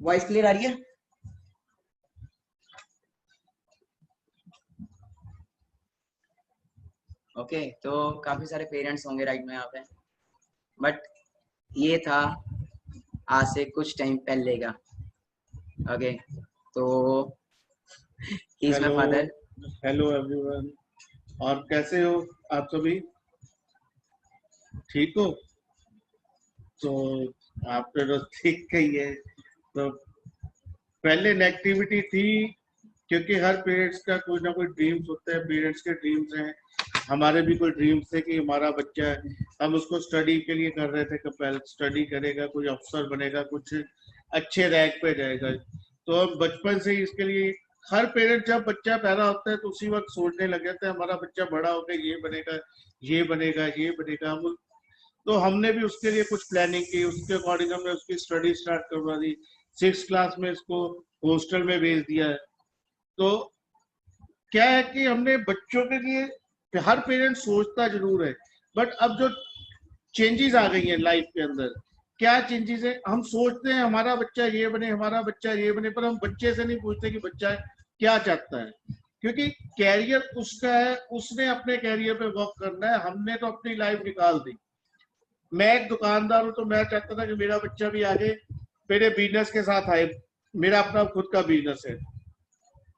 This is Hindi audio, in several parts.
वॉइस क्लियर आ रही है? ओके, तो काफी सारे पेरेंट्स होंगे राइट में यहाँ पे, बट ये था आज से कुछ टाइम पहले का। ओके, तो he is my hello father. Hello everyone, और कैसे हो आप सभी? ठीक हो? तो आपने तो ठीक कही है। तो पहले नेगेटिविटी थी, क्योंकि हर पेरेंट्स का कोई ना कोई ड्रीम्स होता है। पेरेंट्स के ड्रीम्स हैं, हमारे भी कोई ड्रीम्स थे कि हमारा बच्चा, हम उसको स्टडी के लिए कर रहे थे कि पहले स्टडी करेगा, कोई अफसर बनेगा, कुछ अच्छे रैंक पे जाएगा। तो हम बचपन से ही इसके लिए, हर पेरेंट जब बच्चा पैदा होता है तो उसी वक्त सोचने लग जाता है हमारा बच्चा बड़ा होकर ये बनेगा, ये बनेगा, ये बनेगा। हम तो हमने भी उसके लिए कुछ प्लानिंग की, उसके अकॉर्डिंग हमने उसकी स्टडी स्टार्ट करवा दी। 6th क्लास में इसको हॉस्टल में भेज दिया है। तो क्या है कि हमने बच्चों के लिए, हर पेरेंट सोचता जरूर है, बट अब जो चेंजेस आ गई हैं लाइफ के अंदर, क्या चेंजेस है, हम सोचते हैं हमारा बच्चा ये बने, हमारा बच्चा ये बने, पर हम बच्चे से नहीं पूछते कि बच्चा क्या चाहता है। क्योंकि कैरियर उसका है, उसने अपने कैरियर पे वर्क करना है, हमने तो अपनी लाइफ निकाल दी। मैं एक दुकानदार हूं, तो मैं चाहता था कि मेरा बच्चा भी आगे मेरे बिजनेस के साथ आए, मेरा अपना खुद का बिजनेस है,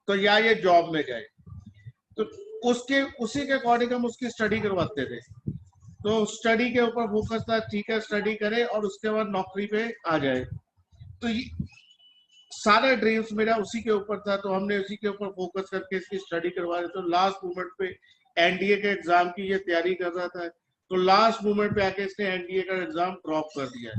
तो या ये जॉब में जाए। तो उसके उसी के अकॉर्डिंग हम उसकी स्टडी करवाते थे। तो स्टडी के ऊपर फोकस था, ठीक है स्टडी करे और उसके बाद नौकरी पे आ जाए। तो सारा ड्रीम्स मेरा उसी के ऊपर था, तो हमने उसी के ऊपर फोकस करके इसकी स्टडी करवा रहे। तो लास्ट मोमेंट पे एनडीए के एग्जाम की ये तैयारी कर रहा था, तो लास्ट मोमेंट पे आके इसने एनडीए का एग्जाम ड्रॉप कर दिया।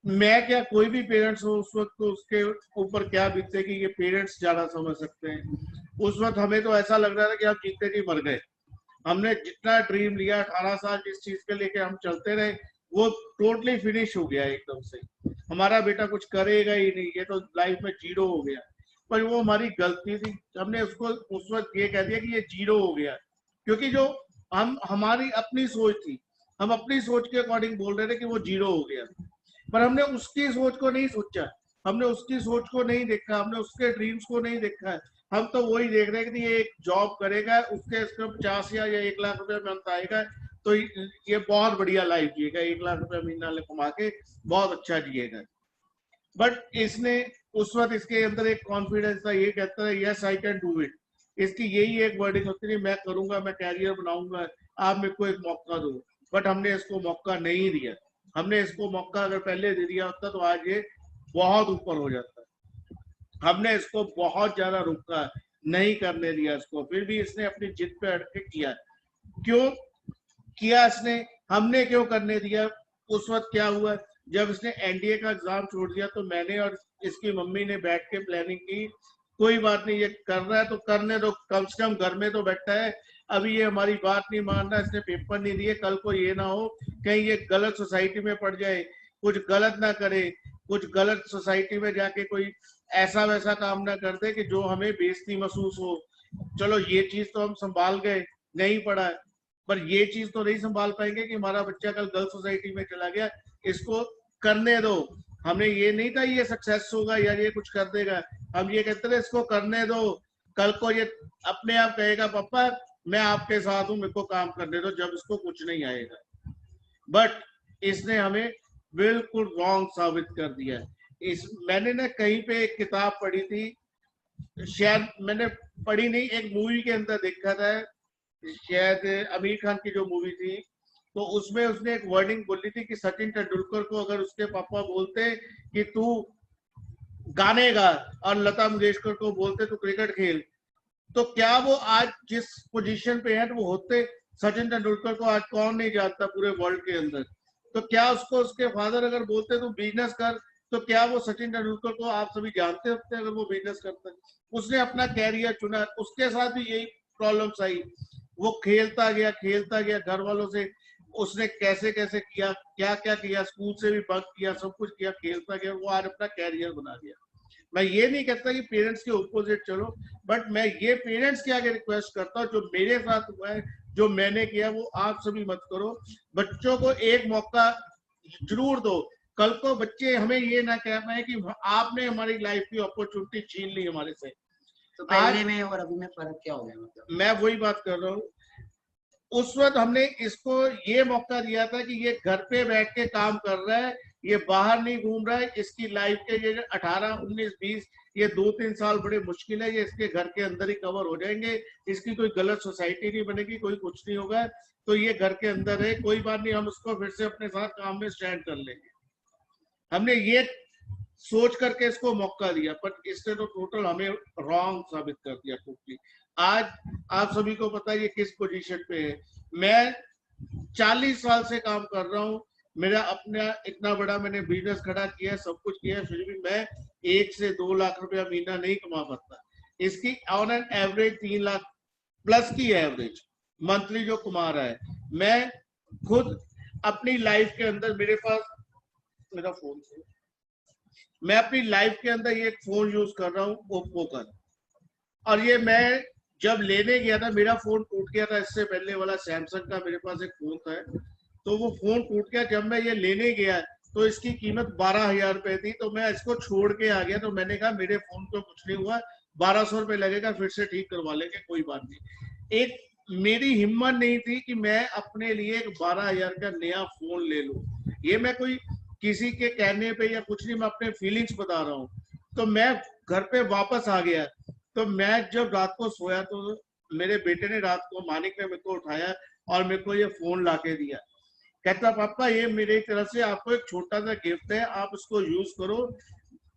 मैं क्या, कोई भी पेरेंट्स हो उस वक्त, तो उसके ऊपर क्या बीतते कि ये पेरेंट्स ज्यादा समझ सकते हैं। उस वक्त हमें तो ऐसा लग रहा था कि आप जीते जी मर गए। हमने जितना ड्रीम लिया, 18 साल जिस चीज के लेके हम चलते रहे, वो टोटली फिनिश हो गया एकदम से। हमारा बेटा कुछ करेगा ही नहीं, ये तो लाइफ में जीरो हो गया। पर वो हमारी गलती थी, हमने उसको उस वक्त ये कह दिया कि ये जीरो हो गया, क्योंकि जो हमारी अपनी सोच थी, हम अपनी सोच के अकॉर्डिंग बोल रहे थे कि वो जीरो हो गया। पर हमने उसकी सोच को नहीं सोचा, हमने उसकी सोच को नहीं देखा, हमने उसके ड्रीम्स को नहीं देखा है। हम तो वही देख रहे हैं कि ये एक जॉब करेगा, उसके 50 या 1 लाख रुपए मंथ आएगा, तो ये बहुत बढ़िया लाइफ जिएगा, 1 लाख रुपए महीना कमा के बहुत अच्छा जिएगा। बट इसने, उस वक्त इसके अंदर एक कॉन्फिडेंस था, ये कहता है yes I can do it. इसकी यही एक वर्डिंग होती थी, मैं करूंगा, मैं कैरियर बनाऊंगा, आप मेरे को एक मौका दो। बट हमने इसको मौका नहीं दिया। हमने इसको मौका अगर पहले दे दिया होता तो आज ये बहुत ऊपर हो जाता। हमने इसको बहुत ज्यादा रोका, नहीं करने दिया इसको, फिर भी इसने अपनी जिद पे अड़ के किया। क्यों किया इसने, हमने क्यों करने दिया? उस वक्त क्या हुआ, जब इसने एनडीए का एग्जाम छोड़ दिया, तो मैंने और इसकी मम्मी ने बैठ के प्लानिंग की, कोई बात नहीं, ये कर रहा है तो करने दो, कम से कम घर में तो बैठा है। अभी ये हमारी बात नहीं मान रहा, इसने पेपर नहीं दिए, कल को ये ना हो कहीं ये गलत सोसाइटी में पड़ जाए, कुछ गलत ना करे, कुछ गलत सोसाइटी में जाके कोई ऐसा वैसा काम ना कर दे कि जो हमें बेइज्जती महसूस हो। चलो ये चीज तो हम संभाल गए, नहीं पड़ा, पर ये चीज तो नहीं संभाल पाएंगे कि हमारा बच्चा कल गलत सोसाइटी में चला गया। इसको करने दो, हमने ये नहीं था ये सक्सेस होगा या ये कुछ कर देगा, हम ये कहते थे इसको करने दो, कल को ये अपने आप कहेगा पापा मैं आपके साथ हूं, मेरे को काम करने दो, जब इसको कुछ नहीं आएगा। बट इसने हमें बिल्कुल रॉन्ग साबित कर दिया। इस मैंने ना कहीं पे एक किताब पढ़ी थी, शायद मैंने पढ़ी नहीं, एक मूवी के अंदर देखा था, शायद आमिर खान की जो मूवी थी, तो उसमें उसने एक वर्डिंग बोली थी कि सचिन तेंदुलकर को अगर उसके पापा बोलते कि तू गाने गा, और लता मंगेशकर को बोलते तू क्रिकेट खेल, तो क्या वो आज जिस पोजीशन पे है वो होते? सचिन तेंदुलकर को आज कौन नहीं जानता पूरे वर्ल्ड के अंदर। तो क्या उसको उसके फादर अगर बोलते तू बिजनेस कर, तो क्या वो सचिन तेंदुलकर को आप सभी जानते होते अगर वो बिजनेस करता? उसने अपना कैरियर चुना, उसके साथ भी यही प्रॉब्लम्स आई। वो खेलता गया घर वालों से, उसने कैसे कैसे किया, क्या क्या किया, स्कूल से भी बंक किया, सब कुछ किया, खेलता गया, वो आज अपना कैरियर बना लिया। मैं ये नहीं कहता कि पेरेंट्स के ऑपोजिट चलो, बट मैं ये पेरेंट्स के आगे रिक्वेस्ट करता हूँ, जो मेरे साथ हुआ है, जो मैंने किया, वो आप सभी मत करो। बच्चों को एक मौका जरूर दो, कल को बच्चे हमें ये ना कह पाए कि आपने हमारी लाइफ की अपॉर्चुनिटी छीन ली हमारे से। तो पहले में और अभी में फर्क क्या हो गया मतलब? मैं वही बात कर रहा हूँ, उस वक्त हमने इसको ये मौका दिया था कि ये घर पे बैठ के काम कर रहा है, ये बाहर नहीं घूम रहा है, इसकी लाइफ के ये 18, 19, 20 ये 2-3 साल बड़े मुश्किल है, ये इसके घर के अंदर ही कवर हो जाएंगे, इसकी कोई गलत सोसाइटी नहीं बनेगी, कोई कुछ नहीं होगा, तो ये घर के अंदर है, कोई बात नहीं, हम उसको फिर से अपने साथ काम में स्टैंड कर लेंगे। हमने ये सोच करके इसको मौका दिया, पर इसने तो टोटल हमें रॉन्ग साबित कर दिया टोटली। आज आप सभी को पता है ये किस पोजीशन पे है। मैं 40 साल से काम कर रहा हूँ, मेरा अपना इतना बड़ा मैंने बिजनेस खड़ा किया है, सब कुछ किया है, फिर भी मैं 1 से 2 लाख रुपया महीना नहीं कमा पाता। इसकी on an average 3 lakh plus की एवरेज मंथली जो कमा रहा है। मैं खुद अपनी लाइफ के अंदर, मेरे पास मेरा फोन से, मैं अपनी लाइफ के अंदर ये फोन यूज कर रहा हूँ ओप्पो का, और ये मैं जब लेने गया था, मेरा फोन टूट गया था, इससे पहले वाला सैमसंग का मेरे पास एक फोन था, तो वो फोन टूट गया। जब मैं ये लेने गया तो इसकी कीमत 12,000 रुपए थी, तो मैं इसको छोड़ के आ गया। तो मैंने कहा मेरे फोन को कुछ नहीं हुआ, 1200 रुपए लगेगा, फिर से ठीक करवा लेंगे, कोई बात नहीं। एक मेरी हिम्मत नहीं थी कि मैं अपने लिए एक 12,000 का नया फोन ले लूं। ये मैं कोई किसी के कहने पे या कुछ नहीं, मैं अपने फीलिंग्स बता रहा हूँ। तो मैं घर पे वापस आ गया, तो मैं जब रात को सोया तो मेरे बेटे ने रात को, मानिक ने मेरे को उठाया और मेरे को ये फोन लाके दिया। कहता पापा ये मेरी तरफ से आपको एक छोटा सा गिफ्ट है, आप उसको यूज करो।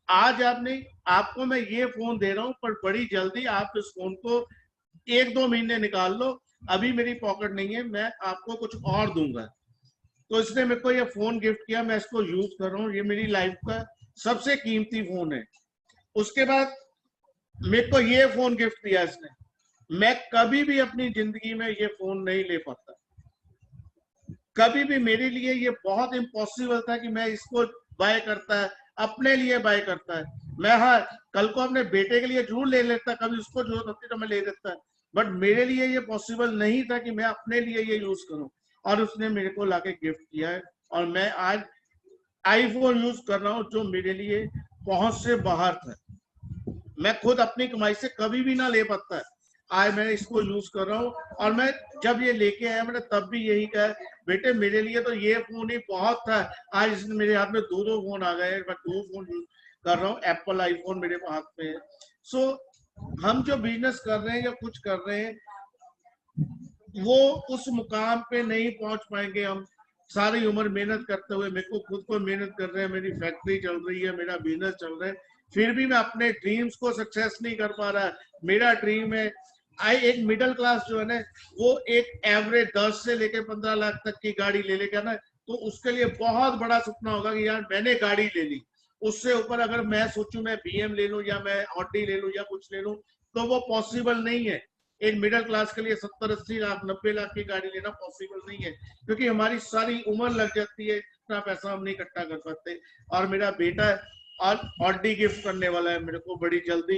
आज आपको मैं ये फोन दे रहा हूँ, पर बड़ी जल्दी आप इस फोन को 1-2 महीने निकाल लो, अभी मेरी पॉकेट नहीं है, मैं आपको कुछ और दूंगा। तो इसने मेरे को ये फोन गिफ्ट किया, मैं इसको यूज कर रहा हूँ, ये मेरी लाइफ का सबसे कीमती फोन है। उसके बाद मेरे को ये फोन गिफ्ट दिया इसने। मैं कभी भी अपनी जिंदगी में ये फोन नहीं ले पाता, कभी भी। मेरे लिए ये बहुत इम्पॉसिबल था कि मैं इसको बाय करता है, अपने लिए बाय करता है। मैं हाँ कल को अपने बेटे के लिए जरूर ले लेता, कभी उसको जरूरत होती तो मैं ले लेता, बट मेरे लिए ये पॉसिबल नहीं था कि मैं अपने लिए ये यूज करूं। और उसने मेरे को लाके गिफ्ट किया है, और मैं आज आईफोन यूज कर रहा हूँ, जो मेरे लिए पहुंच से बाहर था। मैं खुद अपनी कमाई से कभी भी ना ले पाता है, आज मैं इसको यूज कर रहा हूँ। और मैं जब ये लेके आया, मैंने तब भी यही कहा, बेटे मेरे लिए तो ये फोन ही बहुत था, आज इसने मेरे हाथ में 2-2 फोन आ गए, मैं 2 फोन यूज कर रहा हूँ, एप्पल आईफोन मेरे हाथ में है। सो हम जो बिजनेस कर रहे हैं या कुछ कर रहे हैं, वो उस मुकाम पे नहीं पहुंच पाएंगे हम सारी उम्र मेहनत करते हुए। मेरे को खुद को मेहनत कर रहे हैं, मेरी फैक्ट्री चल रही है, मेरा बिजनेस चल रहा है, फिर भी मैं अपने ड्रीम्स को सक्सेस नहीं कर पा रहा। मेरा ड्रीम है एक मिडिल क्लास जो है ना, वो एक एवरेज 10 से लेके 15 लाख तक की गाड़ी ले लेगा ना, तो उसके लिए बहुत बड़ा सपना होगा कि यार मैंने गाड़ी ले ली। उससे ऊपर अगर मैं सोचूं मैं बीएम ले लूं या मैं ऑडी ले लूं या कुछ ले लूं, तो वो पॉसिबल नहीं है। एक मिडिल क्लास के लिए 70-80 लाख 90 लाख की गाड़ी लेना पॉसिबल नहीं है, क्योंकि हमारी सारी उम्र लग जाती है, इतना पैसा हम नहीं इकट्ठा कर सकते। और मेरा बेटा और ऑडी गिफ्ट करने वाला है मेरे को बड़ी जल्दी,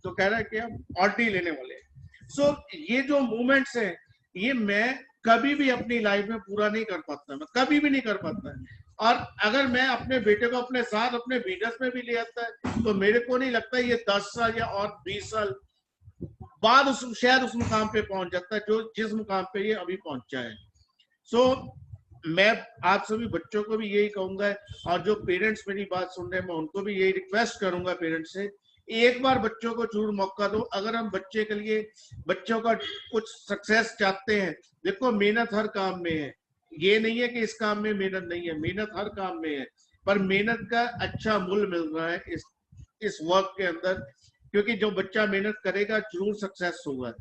तो कह रहा है कि हम ऑडी लेने वाले हैं। सो ये जो मूवमेंट्स है, ये मैं कभी भी अपनी लाइफ में पूरा नहीं कर पाता, मैं कभी भी नहीं कर पाता। और अगर मैं अपने बेटे को अपने साथ अपने बिजनेस में भी ले आता है, तो मेरे को नहीं लगता ये 10 साल या और 20 साल बाद शायद उस मुकाम पे पहुंच जाता है जो जिस मुकाम पे ये अभी पहुंचा है। सो मैं आप सभी बच्चों को भी यही कहूंगा, और जो पेरेंट्स मेरी बात सुन रहे हैं, मैं उनको भी यही रिक्वेस्ट करूंगा पेरेंट्स से, एक बार बच्चों को जरूर मौका दो। अगर हम बच्चे के लिए, बच्चों का कुछ सक्सेस चाहते हैं, देखो मेहनत हर काम में है, ये नहीं है कि इस काम में मेहनत नहीं है, मेहनत हर काम में है, पर मेहनत का अच्छा मूल्य मिल रहा है इस वर्क के अंदर, क्योंकि जो बच्चा मेहनत करेगा जरूर सक्सेस होगा।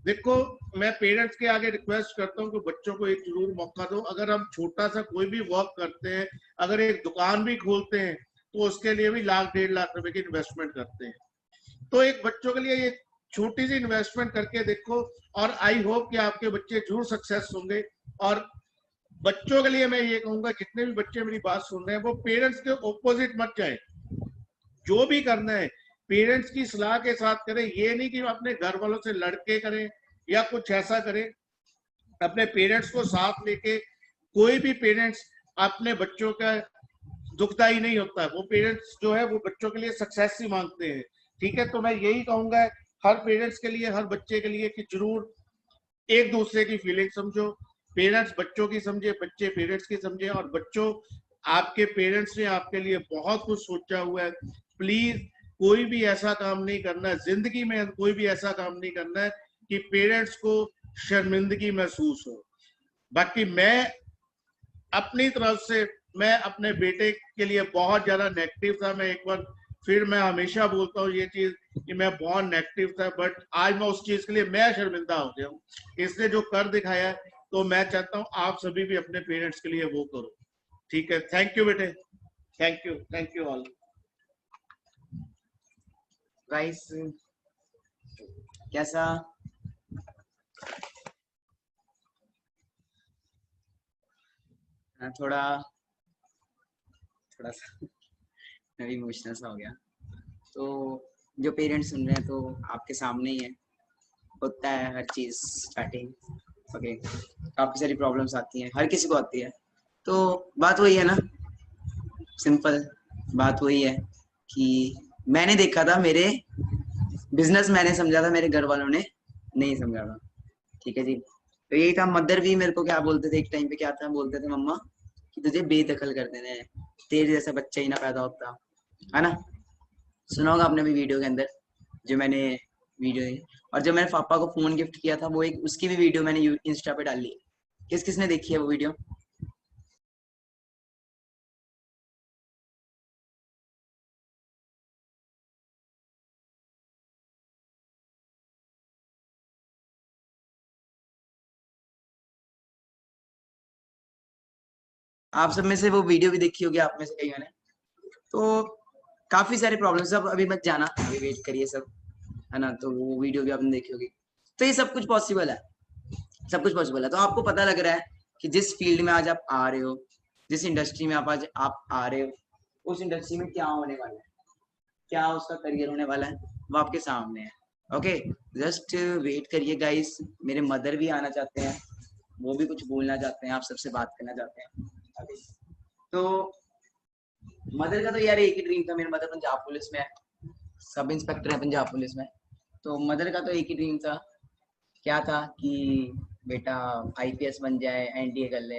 देखो मैं पेरेंट्स के आगे रिक्वेस्ट करता हूँ कि बच्चों को एक जरूर मौका दो। अगर हम छोटा सा कोई भी वर्क करते हैं, अगर एक दुकान भी खोलते हैं, तो उसके लिए भी 1-1.5 लाख रुपए की इन्वेस्टमेंट करते हैं। तो एक बच्चों के लिए ये छोटी सी इन्वेस्टमेंट करके देखो, और आई होप कि आपके बच्चे जरूर सक्सेस होंगे। और बच्चों के लिए मैं ये कहूंगा, जितने भी बच्चे मेरी बात सुन रहे हैं, वो पेरेंट्स के ऑपोजिट मत जाए। जो भी करना है पेरेंट्स की सलाह के साथ करें, ये नहीं कि अपने घर वालों से लड़के करें या कुछ ऐसा करें। अपने पेरेंट्स को साथ लेके, कोई भी पेरेंट्स अपने बच्चों का दुखदाई नहीं होता है। वो पेरेंट्स जो है वो बच्चों के लिए सक्सेस ही मांगते हैं। ठीक है, तो मैं यही कहूंगा हर पेरेंट्स के लिए, हर बच्चे के लिए कि जरूर एक दूसरे की फीलिंग समझो, पेरेंट्स बच्चों की समझे, बच्चे पेरेंट्स की समझे, और बच्चों आपके पेरेंट्स ने आपके लिए बहुत कुछ सोचा हुआ है। प्लीज कोई भी ऐसा काम नहीं करना है जिंदगी में, कोई भी ऐसा काम नहीं करना है कि पेरेंट्स को शर्मिंदगी महसूस हो। बाकी मैं अपनी तरफ से, मैं अपने बेटे के लिए बहुत ज्यादा नेगेटिव था। मैं एक बार फिर मैं हमेशा बोलता हूँ ये चीज कि मैं बहुत नेगेटिव था, बट आज मैं उस चीज के लिए मैं शर्मिंदा हो गया हूँ। इसने जो कर दिखाया है, तो मैं चाहता हूँ आप सभी भी अपने पेरेंट्स के लिए वो करो। ठीक है, थैंक यू बेटे, थैंक यू ऑल। गाइस कैसा थोड़ा सा मैं भी इमोशनल सा हो गया। तो जो पेरेंट्स सुन रहे हैं तो आपके सामने ही है, होता है हर चीज़ स्टार्टिंग। ओके, काफ़ी सारी प्रॉब्लम्स आती हैं, हर किसी को आती है। तो बात वही है ना, सिंपल बात वही है कि मैंने देखा था, मेरे बिजनेस मैंने समझा था, मेरे घर वालों ने नहीं समझा था। ठीक है जी, तो यही था। मदर भी मेरे को क्या बोलते थे एक टाइम पे, क्या था बोलते थे मम्मा कि तुझे बेदखल कर देने हैं, तेरे जैसा बच्चा ही ना पैदा होता, है ना। सुना होगा आपने भी वीडियो के अंदर जो मैंने वीडियो, और जब मैंने पापा को फोन गिफ्ट किया था वो एक, उसकी भी वीडियो मैंने इंस्टा पे डाली है। किस किसने देखी है वो वीडियो? आप सब में से वो वीडियो भी देखी होगी, आप में से कई ने। तो काफी सारे प्रॉब्लम्स, अब अभी मत जाना, अभी वेट करिए सब, है ना। तो वो वीडियो भी आपने देखी होगी। तो ये सब कुछ पॉसिबल है, सब कुछ पॉसिबल है। तो आपको पता लग रहा है कि जिस फील्ड में आज आप आ रहे हो, जिस इंडस्ट्री में आप आज आप आ रहे हो, उस इंडस्ट्री में क्या होने वाला है, क्या उसका करियर होने वाला है, वो आपके सामने है। ओके, जस्ट वेट करिए गाइस। मेरे मदर भी आना चाहते हैं, वो भी कुछ बोलना चाहते हैं, आप सबसे बात करना चाहते हैं अभी। तो मदर का तो यार एक ही ड्रीम था, मेरी मदर पंजाब पुलिस में है, सब इंस्पेक्टर है पंजाब पुलिस में। तो मदर का तो एक ही ड्रीम था, क्या था कि बेटा आईपीएस बन जाए, एनडीए कर ले।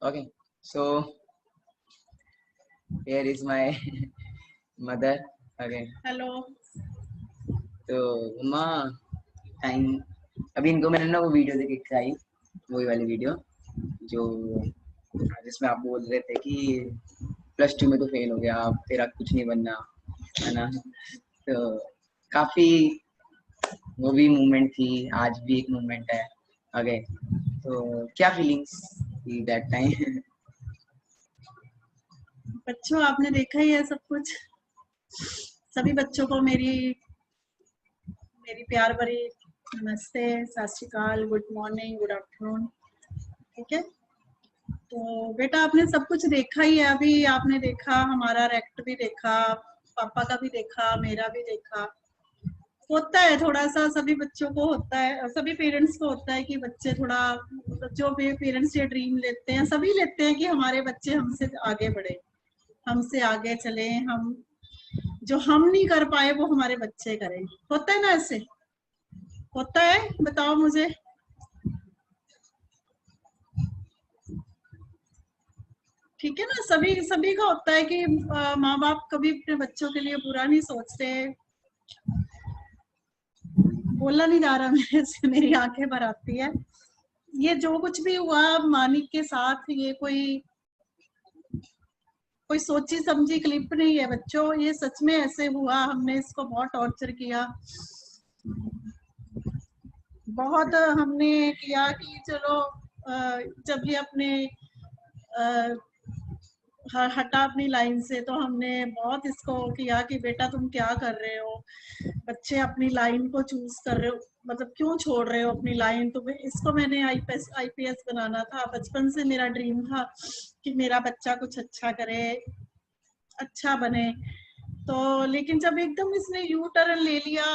Okay, so here is my mother. Okay, hello. तो मम्मा टाइम, अभी इनको मैंने ना वो वीडियो देख के दिखाई, वही वाली वीडियो जो जिसमें आप बोल रहे थे कि +2 में तो फेल हो गया, अब तेरा कुछ नहीं बनना, है ना। तो काफी वो भी मूवमेंट थी, आज भी एक मूवमेंट है। ओके, तो क्या फीलिंग्स थी दैट टाइम? बच्चों, आपने देखा ही है सब कुछ। सभी बच्चों को मेरी प्यार भरी नमस्ते, सत श्री अकाल, गुड मॉर्निंग, गुड आफ्टरनून। ठीक है, तो बेटा आपने सब कुछ देखा ही है। अभी आपने देखा, हमारा रेक्ट भी देखा, पापा का भी देखा, मेरा भी देखा। होता है थोड़ा सा, सभी बच्चों को होता है, सभी पेरेंट्स को होता है कि बच्चे थोड़ा, जो भी पेरेंट्स ये ड्रीम लेते हैं, सभी लेते हैं कि हमारे बच्चे हमसे आगे बढ़े, हमसे आगे चले, हम जो हम नहीं कर पाए वो हमारे बच्चे करें। होता है ना, ऐसे होता है? बताओ मुझे। ठीक है ना, सभी का होता है कि माँ बाप कभी अपने बच्चों के लिए बुरा नहीं सोचते। बोलना नहीं जा रहा मेरे से, मेरी आंखें भर आती है। ये जो कुछ भी हुआ मानिक के साथ, ये कोई सोची समझी क्लिप नहीं है बच्चों, ये सच में ऐसे हुआ। हमने इसको बहुत टॉर्चर किया, बहुत हमने किया कि चलो जब ये अपने हटा अपनी लाइन से, तो हमने बहुत इसको किया कि बेटा तुम क्या कर रहे हो, बच्चे अपनी लाइन को चूज कर रहे हो, मतलब क्यों छोड़ रहे हो अपनी लाइन। तो इसको मैंने आईपीएस बनाना था, बचपन से मेरा ड्रीम था कि मेरा बच्चा कुछ अच्छा करे, अच्छा बने। तो लेकिन जब एकदम इसने यू टर्न ले लिया,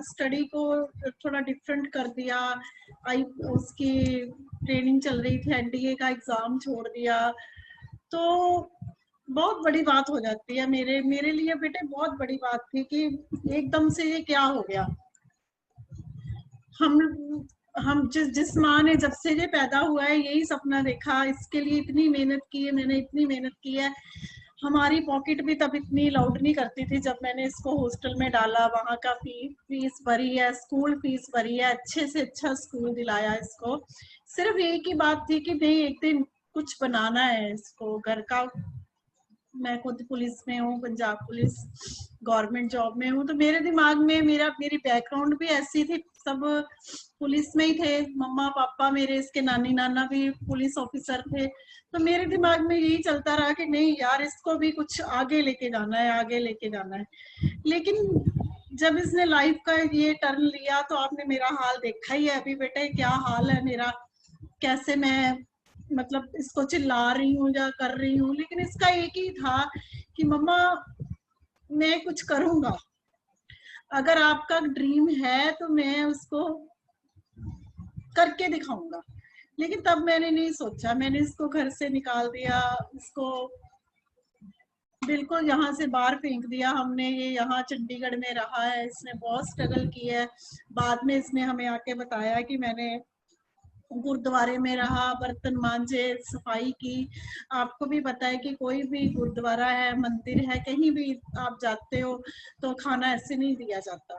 स्टडी को थोड़ा डिफरेंट कर दिया, आई उसकी ट्रेनिंग चल रही थी, एनडीए का एग्जाम छोड़ दिया, तो बहुत बड़ी बात हो जाती है। मेरे लिए बेटे बहुत बड़ी बात थी कि एकदम से ये क्या हो गया। हम जिस माँ ने जब से ये पैदा हुआ है यही सपना देखा, इसके लिए इतनी मेहनत की है, मैंने इतनी मेहनत की है। हमारी पॉकेट भी तब इतनी लाउड नहीं करती थी जब मैंने इसको हॉस्टल में डाला, वहां का फीस भरी है, स्कूल फीस भरी है, अच्छे से अच्छा स्कूल दिलाया इसको। सिर्फ एक ही बात थी कि नहीं एक दिन कुछ बनाना है इसको घर का। मैं खुद पुलिस में हूँ, पंजाब पुलिस गवर्नमेंट जॉब में हूँ, तो मेरे दिमाग में मेरी बैकग्राउंड भी ऐसी थी, सब पुलिस में ही थे, मम्मा पापा मेरे, इसके नानी नाना भी पुलिस ऑफिसर थे, तो मेरे दिमाग में यही चलता रहा कि नहीं यार इसको भी कुछ आगे लेके जाना है, आगे लेके जाना है। लेकिन जब इसने लाइफ का ये टर्न लिया तो आपने मेरा हाल देखा ही है अभी बेटे, क्या हाल है मेरा, कैसे मैं मतलब इसको चिल्ला रही हूँ या कर रही हूँ। लेकिन इसका एक ही था कि मम्मा मैं कुछ करूंगा, अगर आपका ड्रीम है तो मैं उसको करके दिखाऊंगा। लेकिन तब मैंने नहीं सोचा, मैंने इसको घर से निकाल दिया, इसको बिल्कुल यहाँ से बाहर फेंक दिया हमने। ये यहाँ चंडीगढ़ में रहा है, इसने बहुत स्ट्रगल की है। बाद में इसने हमें आके बताया कि मैंने गुरुद्वारे में रहा, बर्तन मांजे, सफाई की। आपको भी पता है कि कोई भी गुरुद्वारा है, मंदिर है, कहीं भी आप जाते हो तो खाना ऐसे नहीं दिया जाता,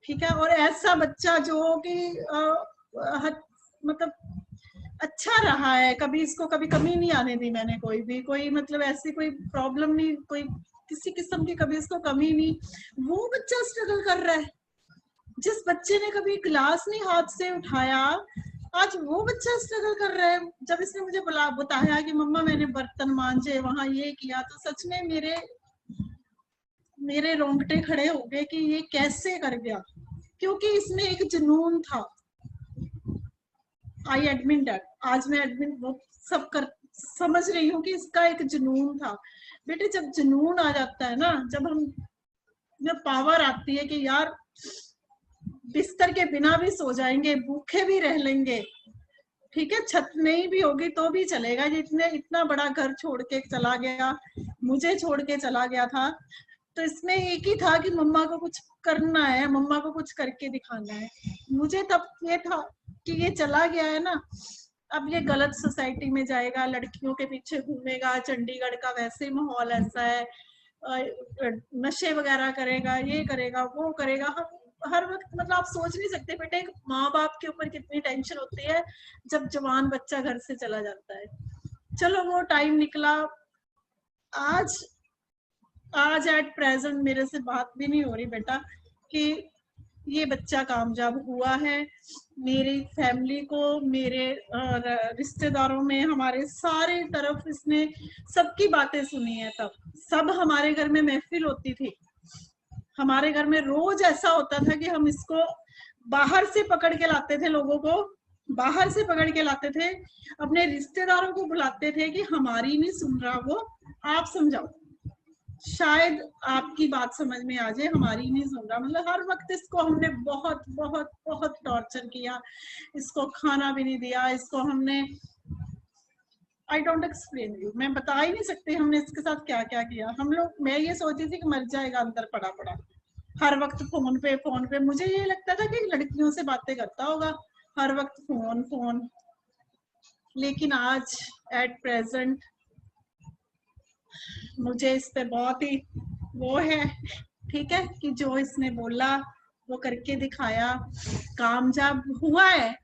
ठीक है। और ऐसा बच्चा जो कि मतलब अच्छा रहा है, कभी इसको कभी कमी नहीं आने दी मैंने, कोई मतलब ऐसी कोई प्रॉब्लम नहीं, कोई किसी किस्म की कभी इसको कमी नहीं। वो बच्चा स्ट्रगल कर रहा है, जिस बच्चे ने कभी गिलास नहीं हाथ से उठाया आज वो बच्चा स्ट्रगल कर रहा है। जब इसने मुझे बताया कि मम्मा मैंने बर्तन मांजे, वहां ये किया, तो सच में मेरे रोंगटे खड़े हो गए कि ये कैसे कर गया, क्योंकि इसमें एक जुनून था। आई एडमिट दैट, आज मैं एडमिट वो सब कर समझ रही हूँ कि इसका एक जुनून था। बेटे जब जुनून आ जाता है ना, जब पावर आती है कि यार बिस्तर के बिना भी सो जाएंगे, भूखे भी रह लेंगे, ठीक है, छत नहीं भी होगी तो भी चलेगा। ये इतना बड़ा घर छोड़ के चला गया, मुझे छोड़ के चला गया था, तो इसमें एक ही था कि मम्मा को कुछ करना है, मम्मा को कुछ करके दिखाना है। मुझे तब ये था कि ये चला गया है ना, अब ये गलत सोसाइटी में जाएगा, लड़कियों के पीछे घूमेगा, चंडीगढ़ का वैसे माहौल ऐसा है, नशे वगैरह करेगा, ये करेगा, वो करेगा। हर वक्त मतलब आप सोच नहीं सकते बेटे एक माँ बाप के ऊपर कितनी टेंशन होती है जब जवान बच्चा घर से चला जाता है। चलो वो टाइम निकला। आज एट प्रेजेंट मेरे से बात भी नहीं हो रही बेटा कि ये बच्चा कामयाब हुआ है। मेरी फैमिली को, मेरे रिश्तेदारों में, हमारे सारे तरफ इसने सबकी बातें सुनी है। तब सब हमारे घर में महफिल होती थी, हमारे घर में रोज ऐसा होता था कि हम इसको बाहर से पकड़ के लाते थे, लोगों को बाहर से पकड़ के लाते थे, अपने रिश्तेदारों को बुलाते थे कि हमारी नहीं सुन रहा वो, आप समझाओ, शायद आपकी बात समझ में आ जाए, हमारी नहीं सुन रहा। मतलब हर वक्त इसको हमने बहुत बहुत बहुत टॉर्चर किया, इसको खाना भी नहीं दिया, इसको हमने आई डोंट एक्सप्लेन यू, मैं बता ही नहीं सकती हमने इसके साथ क्या क्या किया। हम लोग, मैं ये सोचती थी कि मर जाएगा अंदर पड़ा पड़ा, हर वक्त फोन पे मुझे ये लगता था कि लड़कियों से बातें करता होगा, हर वक्त फोन फोन। लेकिन आज एट प्रेजेंट मुझे इस पे बहुत ही वो है, ठीक है, कि जो इसने बोला वो करके दिखाया, कामयाब हुआ है,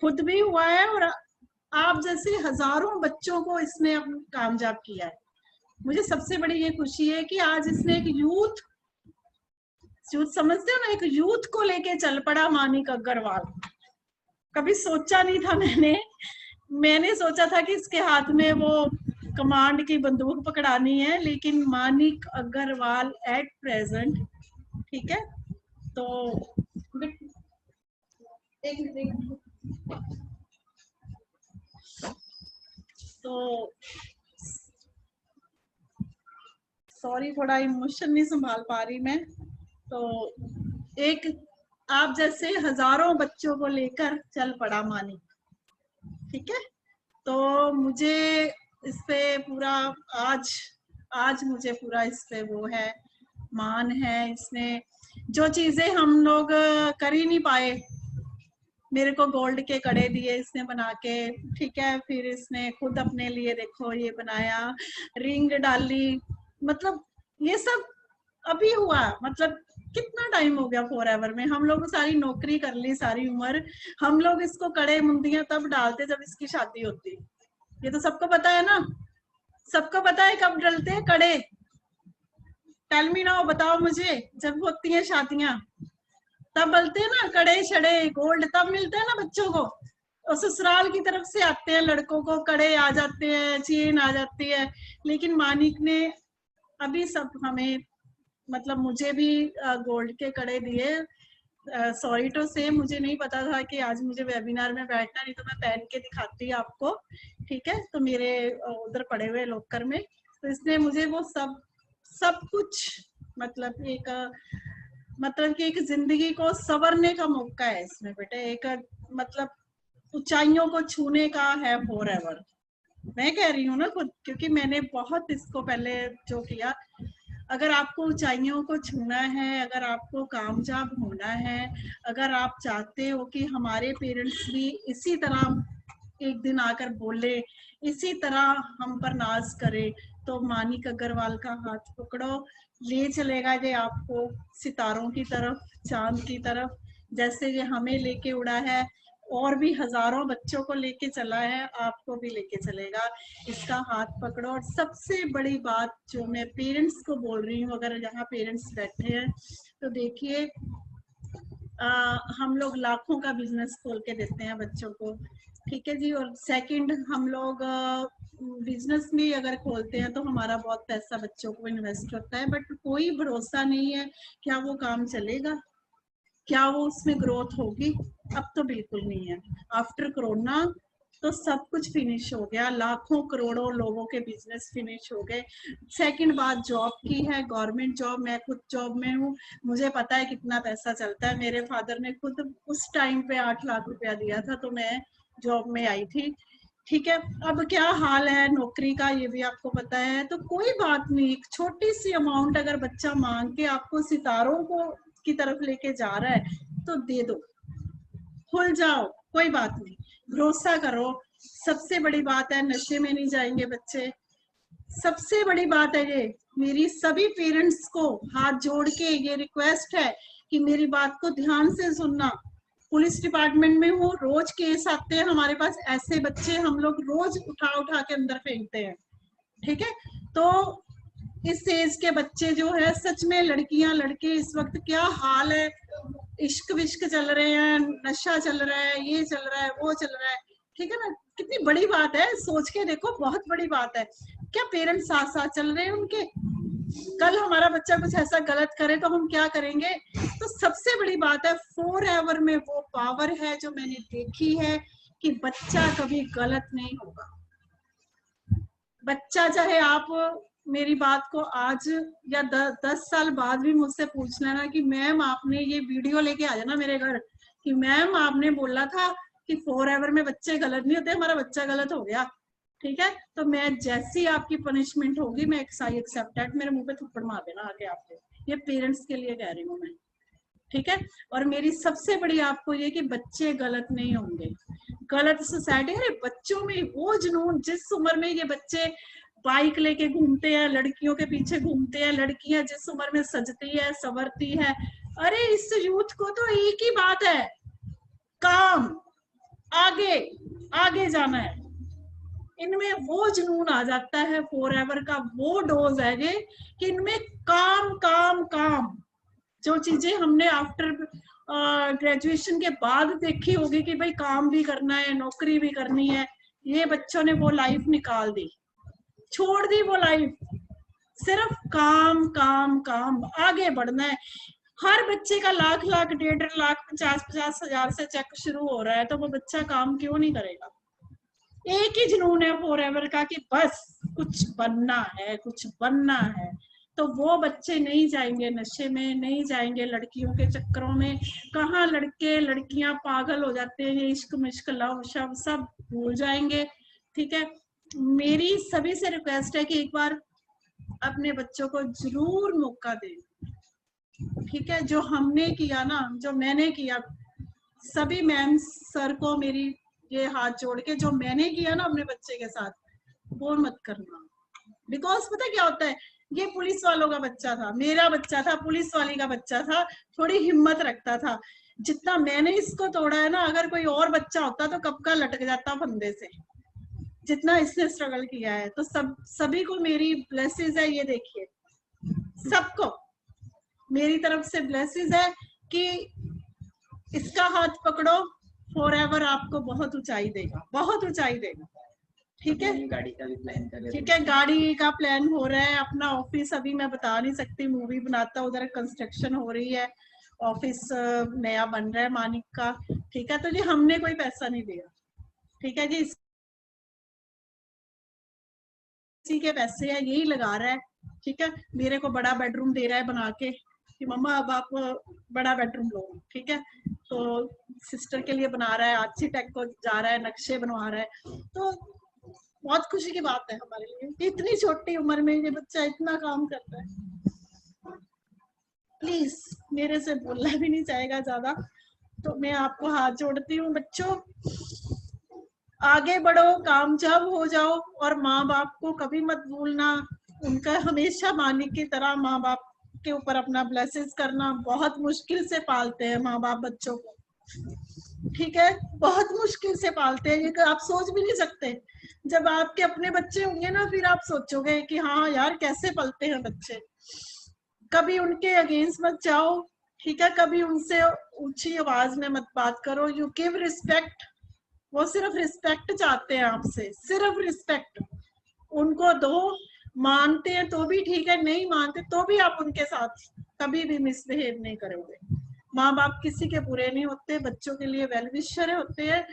खुद भी हुआ है, और आप जैसे हजारों बच्चों को इसने कामयाब किया है। मुझे सबसे बड़ी ये खुशी है कि आज इसने एक यूथ समझते हो ना, एक यूथ को लेके चल पड़ा मानिक अग्रवाल। कभी सोचा नहीं था मैंने सोचा था कि इसके हाथ में वो कमांड की बंदूक पकड़ानी है, लेकिन मानिक अग्रवाल एट प्रेजेंट, ठीक है। तो एक मिनट, तो सॉरी थोड़ा इमोशन नहीं संभाल पा रही मैं। तो एक आप जैसे हजारों बच्चों को लेकर चल पड़ा मानिक, ठीक है। तो मुझे इस पे पूरा आज मुझे पूरा इस पे वो है, मान है। इसने जो चीजें हम लोग कर ही नहीं पाए, मेरे को गोल्ड के कड़े दिए इसने बना के, ठीक है। फिर इसने खुद अपने लिए देखो ये बनाया, रिंग डाली, मतलब ये सब अभी हुआ। मतलब कितना टाइम हो गया फॉरएवर में, हम लोग सारी नौकरी कर ली सारी उम्र, हम लोग इसको कड़े मुंदियां तब डालते जब इसकी शादी होती। ये तो सबको पता है ना, सबको पता है कब डलते हैं कड़े। टेल मी नाउ, बताओ मुझे, जब होती हैं शादियां तब डलते हैं ना कड़े छड़े, गोल्ड तब मिलते हैं ना बच्चों को। और ससुराल की तरफ से आते हैं लड़कों को, कड़े आ जाते हैं, चेन आ जाती है। लेकिन मानिक ने अभी सब हमें, मतलब मुझे भी गोल्ड के कड़े दिए। सॉरी टू से, मुझे नहीं पता था कि आज मुझे वेबिनार में बैठना, नहीं तो मैं पहन के दिखाती आपको, ठीक है। तो मेरे उधर पड़े हुए लॉकर में, तो इसने मुझे वो सब कुछ, मतलब कि एक जिंदगी को संवरने का मौका है इसमें बेटे, एक मतलब ऊंचाइयों को छूने का है फॉरएवर। मैं कह रही हूँ ना खुद, क्योंकि मैंने बहुत इसको पहले जो किया। अगर आपको ऊंचाइयों को छूना है, अगर आपको कामयाब होना है, अगर आप चाहते हो कि हमारे पेरेंट्स भी इसी तरह एक दिन आकर बोले, इसी तरह हम पर नाज करे, तो मानिक अग्रवाल का हाथ पकड़ो, ले चलेगा ये आपको सितारों की तरफ, चांद की तरफ, जैसे ये हमें लेके उड़ा है। और भी हजारों बच्चों को लेके चला है, आपको भी लेके चलेगा। इसका हाथ पकड़ो। और सबसे बड़ी बात जो मैं पेरेंट्स को बोल रही हूँ, अगर यहाँ पेरेंट्स बैठे हैं तो देखिए, हम लोग लाखों का बिजनेस खोल के देते हैं बच्चों को, ठीक है जी। और सेकंड, हम लोग बिजनेस भी अगर खोलते हैं तो हमारा बहुत पैसा बच्चों को इन्वेस्ट होता है, बट कोई भरोसा नहीं है क्या वो काम चलेगा, क्या वो उसमें ग्रोथ होगी। अब तो बिल्कुल नहीं है। आफ्टर कोरोना तो सब कुछ फिनिश हो गया, लाखों करोड़ों लोगों के बिजनेस फिनिश हो गए। सेकंड बात जॉब की है, गवर्नमेंट जॉब। मैं खुद जॉब में हूँ, मुझे पता है कितना पैसा चलता है। मेरे फादर ने खुद उस टाइम पे 8 लाख रुपया दिया था, तो मैं जॉब में आई थी, ठीक है। अब क्या हाल है नौकरी का, ये भी आपको पता है। तो कोई बात नहीं, एक छोटी सी अमाउंट अगर बच्चा मांग के आपको सितारों को की तरफ लेके जा रहा है तो दे दो, खुल जाओ, कोई बात नहीं, भरोसा करो। सबसे बड़ी बात है, नशे में नहीं जाएंगे बच्चे। सबसे बड़ी बात है ये, मेरी सभी पेरेंट्स को हाथ जोड़ के ये रिक्वेस्ट है कि मेरी बात को ध्यान से सुनना। पुलिस डिपार्टमेंट में हूँ, रोज केस आते हैं हमारे पास, ऐसे बच्चे हम लोग रोज उठा के अंदर फेंकते हैं, ठीक है। तो इस एज के बच्चे जो है, सच में लड़कियां लड़के इस वक्त क्या हाल है, इश्क विश्क चल रहे हैं, नशा चल रहा है, ये चल रहा है, वो चल रहा है, ठीक है ना। कितनी बड़ी बात है, सोच के देखो, बहुत बड़ी बात है। क्या पेरेंट्स साथ साथ चल रहे हैं उनके? कल हमारा बच्चा कुछ ऐसा गलत करे तो हम क्या करेंगे? तो सबसे बड़ी बात है, फॉरएवर में वो पावर है जो मैंने देखी है कि बच्चा कभी गलत नहीं होगा। बच्चा चाहे आप मेरी बात को आज या 10 साल बाद भी मुझसे पूछ लेना कि मैम आपने ये वीडियो लेके आ जाना मेरे घर कि मैम आपने बोला था कि फॉरएवर में बच्चे गलत नहीं होते, हमारा बच्चा गलत हो गया, ठीक है। तो मैं जैसी आपकी पनिशमेंट होगी, मैं आई एक्सेप्ट दैट, मेरे मुंह पे थप्पड़ मार देना आके आपको। ये पेरेंट्स के लिए कह रही हूँ मैं, ठीक है। और मेरी सबसे बड़ी आपको ये कि बच्चे गलत नहीं होंगे। गलत सोसाइटी, अरे बच्चों में वो जुनून, जिस उम्र में ये बच्चे बाइक लेके घूमते हैं, लड़कियों के पीछे घूमते हैं, लड़कियां जिस उम्र में सजती है, संवरती है, अरे इस यूथ को तो एक ही बात है, काम, आगे आगे जाना है। इनमें वो जुनून आ जाता है, फॉरएवर का वो डोज है ये कि इनमें काम काम काम। जो चीजें हमने आफ्टर ग्रेजुएशन के बाद देखी होगी कि भाई काम भी करना है, नौकरी भी करनी है, ये बच्चों ने वो लाइफ निकाल दी, छोड़ दी वो लाइफ। सिर्फ काम काम काम, आगे बढ़ना है। हर बच्चे का लाख लाख 1.5 लाख 50 हजार से चेक शुरू हो रहा है, तो वो बच्चा काम क्यों नहीं करेगा? एक ही जुनून है फॉरएवर का कि बस कुछ बनना है, कुछ बनना है, तो वो बच्चे नहीं जाएंगे नशे में, नहीं जाएंगे लड़कियों के चक्करों में। कहाँ लड़के लड़कियां पागल हो जाते हैं, ये इश्क मिश्क लव शव सब भूल जाएंगे। ठीक है, मेरी सभी से रिक्वेस्ट है कि एक बार अपने बच्चों को जरूर मौका दें। ठीक है, जो हमने किया ना, जो मैंने किया, सभी मैम सर को मेरी ये हाथ जोड़ के, जो मैंने किया ना अपने बच्चे के साथ, वो मत करना। बिकॉज पता क्या होता है, ये पुलिस वालों का बच्चा था, मेरा बच्चा था, पुलिस वाली का बच्चा था, थोड़ी हिम्मत रखता था। जितना मैंने इसको तोड़ा है ना, अगर कोई और बच्चा होता तो कब का लटक जाता फंदे से, जितना इसने स्ट्रगल किया है। तो सभी को मेरी ब्लेसिंग है, ये देखिए सबको मेरी तरफ से ब्लेसिंग है कि इसका हाथ पकड़ो, फॉरएवर आपको बहुत ऊंचाई देगा, बहुत ऊंचाई देगा। ठीक है, गाड़ी का भी प्लान कर रहे ठीक है, गाड़ी का प्लान हो रहा है। अपना ऑफिस अभी मैं बता नहीं सकती, मूवी बनाता, उधर कंस्ट्रक्शन हो रही है, ऑफिस नया बन रहा है मानिक का। ठीक है, तो जी हमने कोई पैसा नहीं दिया, ठीक है जी, इसी के पैसे है, यही लगा रहा है। ठीक है, मेरे को बड़ा बेडरूम दे रहा है बना के कि मम्मा अब आप बड़ा बेडरूम लो। ठीक है, तो सिस्टर के लिए बना रहा है, आर्किटेक्ट को जा रहा है, नक्शे बनवा रहा है। तो बहुत खुशी की बात है हमारे लिए कि इतनी छोटी उम्र में ये बच्चा इतना काम करता है। प्लीज मेरे से बोलना भी नहीं चाहेगा ज्यादा, तो मैं आपको हाथ जोड़ती हूँ। बच्चों आगे बढ़ो, कामयाब हो जाओ, और माँ बाप को कभी मत भूलना। उनका हमेशा मानिक की तरह माँ बाप के ऊपर अपना ब्लेसिंग्स करना। बहुत मुश्किल से पालते हैं माँ बाप बच्चों को, ठीक है, बहुत मुश्किल से पालते हैं, ये आप सोच भी नहीं सकते। जब आपके अपने बच्चे होंगे ना, फिर आप सोचोगे कि हाँ यार कैसे पलते हैं बच्चे। कभी उनके अगेंस्ट मत जाओ, ठीक है, कभी उनसे ऊंची आवाज में मत बात करो। यू गिव रिस्पेक्ट, वो सिर्फ रिस्पेक्ट चाहते हैं आपसे, सिर्फ रिस्पेक्ट उनको दो। मानते हैं तो भी ठीक है, नहीं मानते तो भी आप उनके साथ कभी भी मिसबिहेव नहीं करोगे। माँ बाप किसी के बुरे नहीं होते, बच्चों के लिए वेल विशर होते हैं।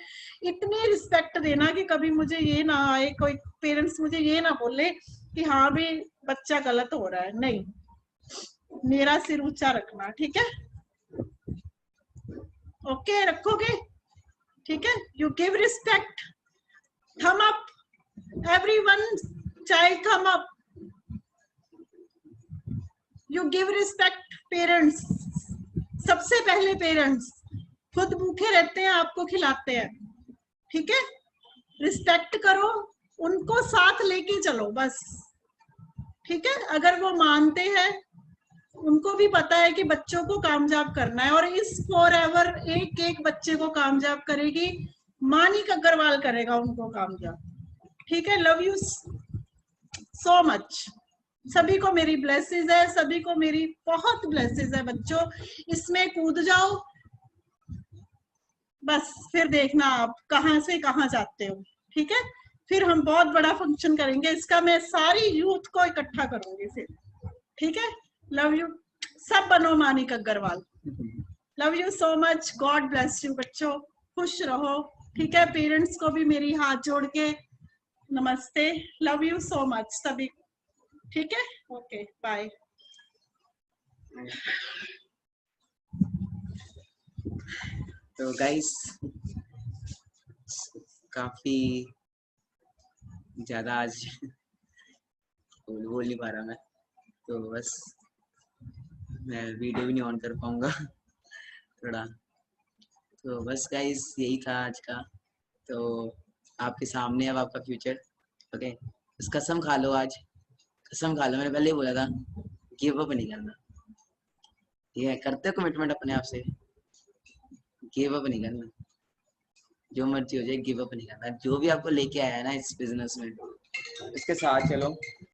इतनी रिस्पेक्ट देना कि कभी मुझे ये ना आए, कोई पेरेंट्स मुझे ये ना बोले कि हाँ भी बच्चा गलत हो रहा है। नहीं, मेरा सिर ऊंचा रखना, ठीक है, ओके रखोगे, ठीक है। यू गिव रिस्पेक्ट, थम अप, एवरीवन चाइल्ड थम up, you give respect. Parents सबसे पहले, पेरेंट्स खुद भूखे रहते हैं, आपको खिलाते हैं, ठीक है, रिस्पेक्ट करो, उनको साथ लेके चलो बस, ठीक है। अगर वो मानते हैं, उनको भी पता है कि बच्चों को कामयाब करना है, और इस फॉरएवर एक एक बच्चे को कामयाब करेगी मानिक अग्रवाल, करेगा उनको कामयाब, ठीक है। Love you so much. सभी को मेरी ब्लेसिंग है, सभी को मेरी बहुत ब्लेसिंग है बच्चों। इसमें कूद जाओ बस, फिर देखना आप कहां से कहां जाते हो, ठीक है। फिर हम बहुत बड़ा फंक्शन करेंगे, इसका मैं सारी यूथ को इकट्ठा करूंगी फिर, ठीक है। लव यू, सब बनो Manik Agarwal. Love you so much, God bless you बच्चों, खुश रहो, ठीक है। पेरेंट्स को भी मेरी हाथ जोड़ के नमस्ते, लव यू सो मच सभी, ठीक है, ओके बाय। तो गाइस काफी ज्यादा आज बोल नहीं पा रहा मैं, तो बस मैं वीडियो भी नहीं ऑन कर पाऊंगा थोड़ा। तो बस गाइस यही था आज का। तो आपके सामने अब आपका फ्यूचर, ओके। बस कसम खा लो, आज कसम खा लो, मैंने पहले ही बोला था गिव अप नहीं करना, ठीक है। करते हो कमिटमेंट अपने आप से, गिव अप नहीं करना, जो मर्जी हो जाए गिव अप नहीं करना। जो भी आपको लेके आया है ना इस बिजनेस में, इसके साथ चलो,